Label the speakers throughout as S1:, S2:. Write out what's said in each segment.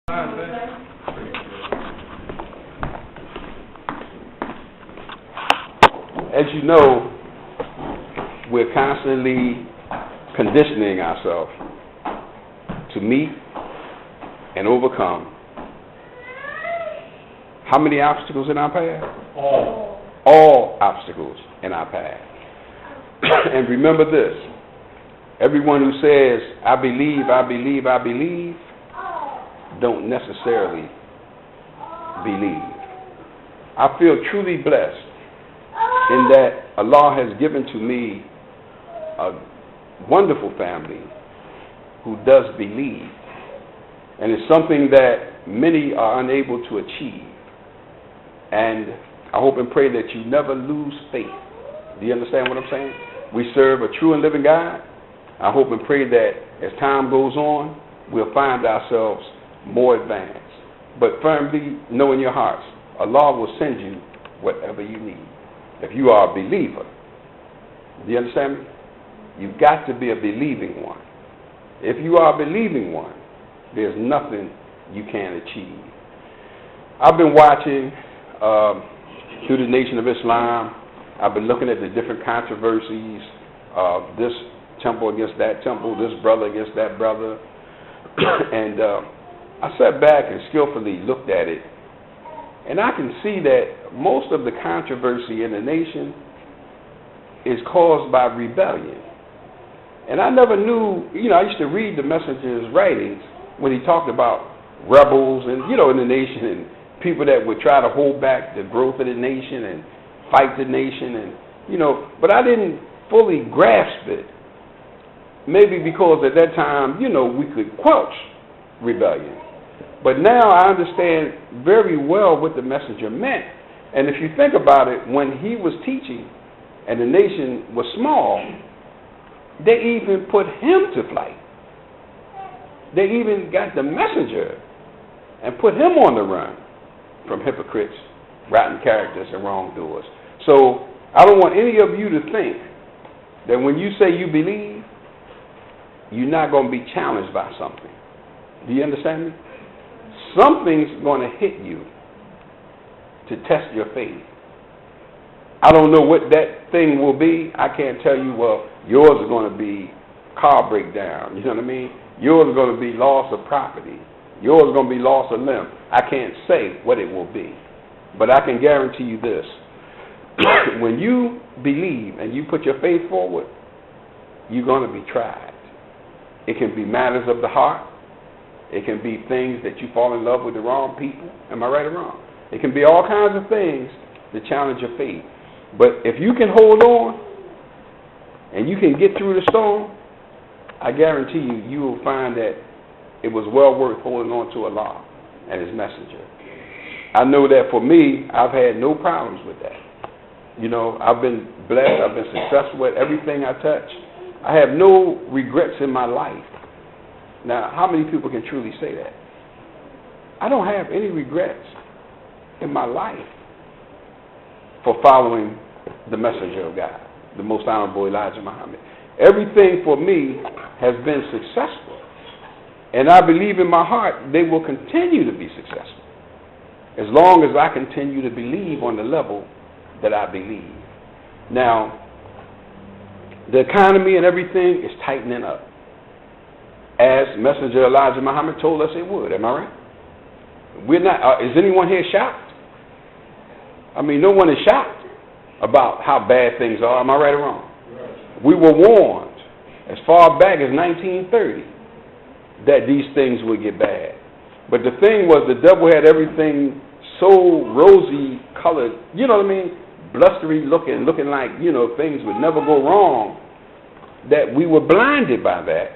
S1: As you know, we're constantly conditioning ourselves to meet and overcome how many obstacles in our path? All obstacles in our path. And remember this, everyone who says, I believe, I believe, I believe, don't necessarily believe. I feel truly blessed in that Allah has given to me a wonderful family who does believe. And it's something that many are unable to achieve. And I hope and pray that you never lose faith. Do you understand what I'm saying? We serve a true and living God. I hope and pray that as time goes on, we'll find ourselves more advanced. But firmly know in your hearts, Allah will send you whatever you need. If you are a believer, do you understand me? You've got to be a believing one. If you are a believing one, there's nothing you can't achieve. I've been watching through the Nation of Islam. I've been looking at the different controversies of this temple against that temple, this brother against that brother. And I sat back and skillfully looked at it. And I can see that most of the controversy in the nation is caused by rebellion. And I never knew, I used to read the Messenger's writings when he talked about rebels and, in the nation and people that would try to hold back the growth of the nation and fight the nation and, but I didn't fully grasp it. Maybe because at that time, we could quench rebellion. But now I understand very well what the messenger meant. And if you think about it, when he was teaching and the nation was small, they even put him to flight. They even got the messenger and put him on the run from hypocrites, rotten characters, and wrongdoers. So I don't want any of you to think that when you say you believe, you're not going to be challenged by something. Do you understand me? Something's going to hit you to test your faith. I don't know what that thing will be. I can't tell you, well, yours is going to be car breakdown. You know what I mean? Yours is going to be loss of property. Yours is going to be loss of limb. I can't say what it will be. But I can guarantee you this. When you believe and you put your faith forward, you're going to be tried. It can be matters of the heart. It can be things that you fall in love with the wrong people. Am I right or wrong? It can be all kinds of things that challenge your faith. But if you can hold on and you can get through the storm, I guarantee you, you will find that it was well worth holding on to Allah and His Messenger. I know that for me, I've had no problems with that. I've been blessed. I've been successful at everything I touch. I have no regrets in my life. Now, how many people can truly say that? I don't have any regrets in my life for following the Messenger of God, the Most Honorable Elijah Muhammad. Everything for me has been successful. And I believe in my heart they will continue to be successful as long as I continue to believe on the level that I believe. Now, the economy and everything is tightening up, as Messenger Elijah Muhammad told us it would. Am I right? We're not. Is anyone here shocked? I mean, no one is shocked about how bad things are. Am I right or wrong? Right. We were warned as far back as 1930 that these things would get bad. But the thing was, the devil had everything so rosy colored, you know what I mean? Blustery looking like, things would never go wrong, that we were blinded by that.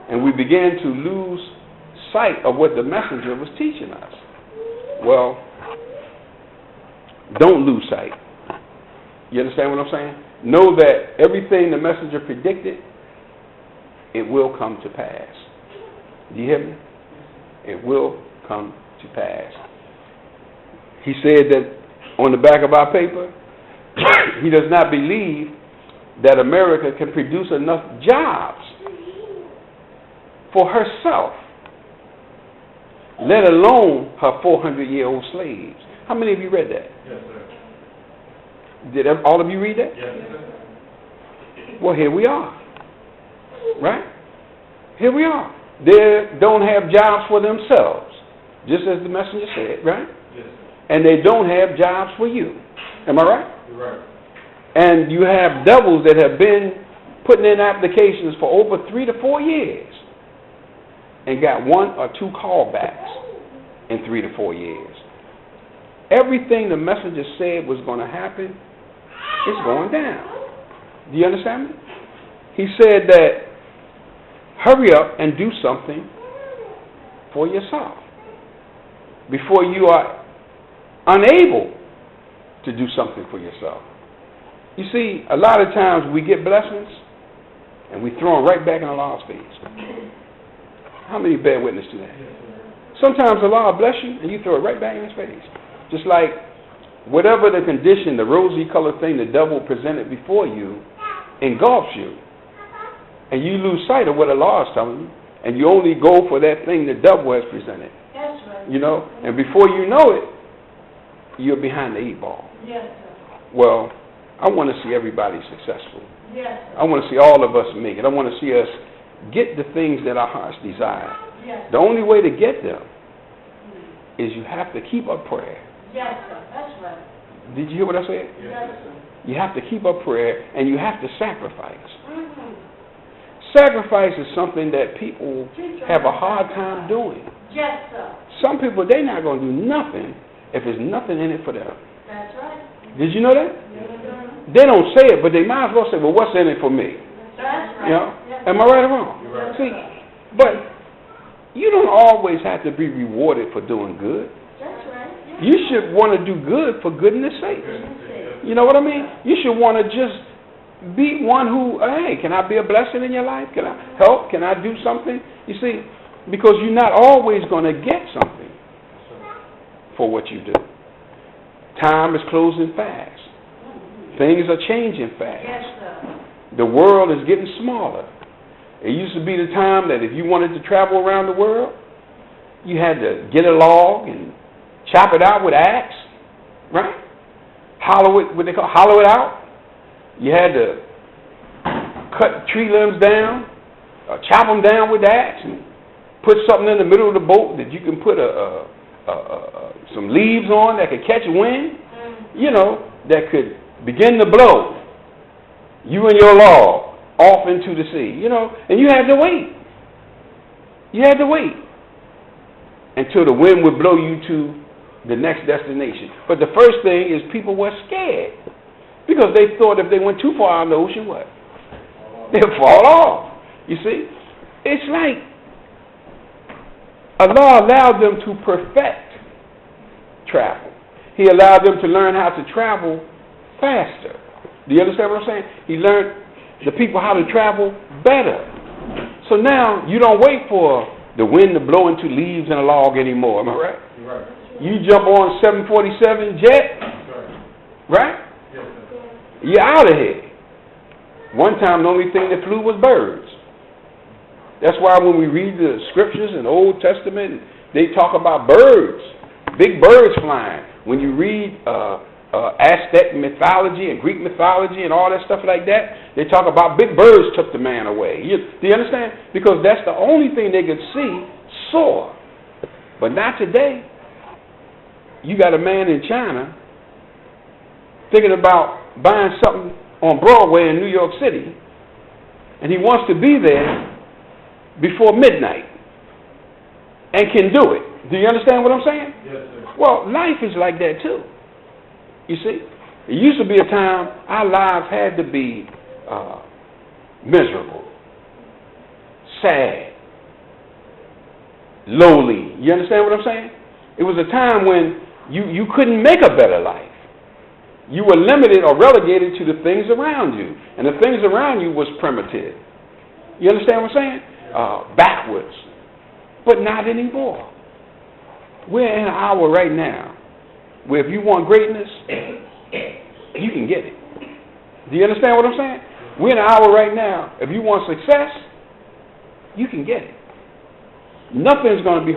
S1: And we began to lose sight of what the messenger was teaching us. Well, don't lose sight. You understand what I'm saying? Know that everything the messenger predicted, it will come to pass. Do you hear me? It will come to pass. He said that on the back of our paper, he does not believe that America can produce enough jobs for herself. let alone her 400-year-old slaves. How many of you read that?
S2: Yes, sir.
S1: Did all of you read that?
S2: Yes, sir.
S1: Well, here we are. Right? Here we are. They don't have jobs for themselves, just as the messenger said, right?
S2: Yes, sir.
S1: And they don't have jobs for you. Am I right?
S2: You're right.
S1: And you have devils that have been putting in applications for over 3 to 4 years and got 1 or 2 callbacks in 3 to 4 years. Everything the messenger said was going to happen is going down. Do you understand me? He said that hurry up and do something for yourself before you are unable to do something for yourself. You see, a lot of times we get blessings and we throw them right back in Allah's face. How many bear witness to that? Sometimes Allah will bless you and you throw it right back in his face. Just like whatever the condition, the rosy colored thing the devil presented before you engulfs you. And you lose sight of what Allah is telling you. And you only go for that thing the devil has presented.
S3: That's right.
S1: You know? And before you know it, you're behind the 8 ball.
S3: Yes, sir.
S1: Well, I want to see everybody successful.
S3: Yes, sir.
S1: I want to see all of us make it. I want to see us get the things that our hearts desire.
S3: Yes.
S1: The only way to get them is you have to keep up prayer.
S3: Yes, sir. That's right.
S1: Did you hear what I said?
S3: Yes, sir.
S1: You have to keep up prayer and you have to sacrifice.
S3: Mm-hmm.
S1: Sacrifice is something that people have a hard time doing.
S3: Yes, sir.
S1: Some people, they're not going to do nothing if there's nothing in it for them.
S3: That's right.
S1: Did you know that?
S3: Yes, sir.
S1: They don't say it, but they might as well say, well, what's in it for me?
S3: That's right.
S1: You know?
S3: Yes.
S1: Am I right or wrong?
S2: You're right.
S1: See, but you don't always have to be rewarded for doing good.
S3: That's right. Yes.
S1: You should want to do good for goodness sake. You know what I mean? You should want to just be one who, hey, can I be a blessing in your life? Can I help? Can I do something? You see, because you're not always going to get something for what you do. Time is closing fast. Things are changing fast.
S3: Yes, sir.
S1: The world is getting smaller. It used to be the time that if you wanted to travel around the world, you had to get a log and chop it out with an axe, right? Hollow it, what they call hollow it out. You had to cut tree limbs down, chop them down with the axe, and put something in the middle of the boat that you can put some leaves on that could catch wind, you know, that could begin to blow you and your log off into the sea, you know, and you had to wait. You had to wait until the wind would blow you to the next destination. But the first thing is people were scared because they thought if they went too far out in the ocean, what? They'd fall off. You see? It's like Allah allowed them to perfect travel. He allowed them to learn how to travel faster. Do you understand what I'm saying? He learned the people how to travel better. So now you don't wait for the wind to blow into leaves and a log anymore. Am I right?
S2: You're right.
S1: You jump on 747 jet, right?
S2: Yes, sir.
S1: You're out of here. One time the only thing that flew was birds. That's why when we read the scriptures in the Old Testament, they talk about birds, big birds flying. When you read Aztec mythology and Greek mythology and all that stuff like that, they talk about big birds took the man away. Do you understand? Because that's the only thing they could see soar. But not today. You got a man in China thinking about buying something on Broadway in New York City, and he wants to be there before midnight and can do it. Do you understand what I'm saying?
S2: Yes, sir.
S1: Well, life is like that too. You see, it used to be a time our lives had to be miserable, sad, lowly. You understand what I'm saying? It was a time when you couldn't make a better life. You were limited or relegated to the things around you. And the things around you was primitive. You understand what I'm saying? Backwards. But not anymore. We're in an hour right now where if you want greatness, you can get it. Do you understand what I'm saying? We're in an hour right now. If you want success, you can get it. Nothing's going to be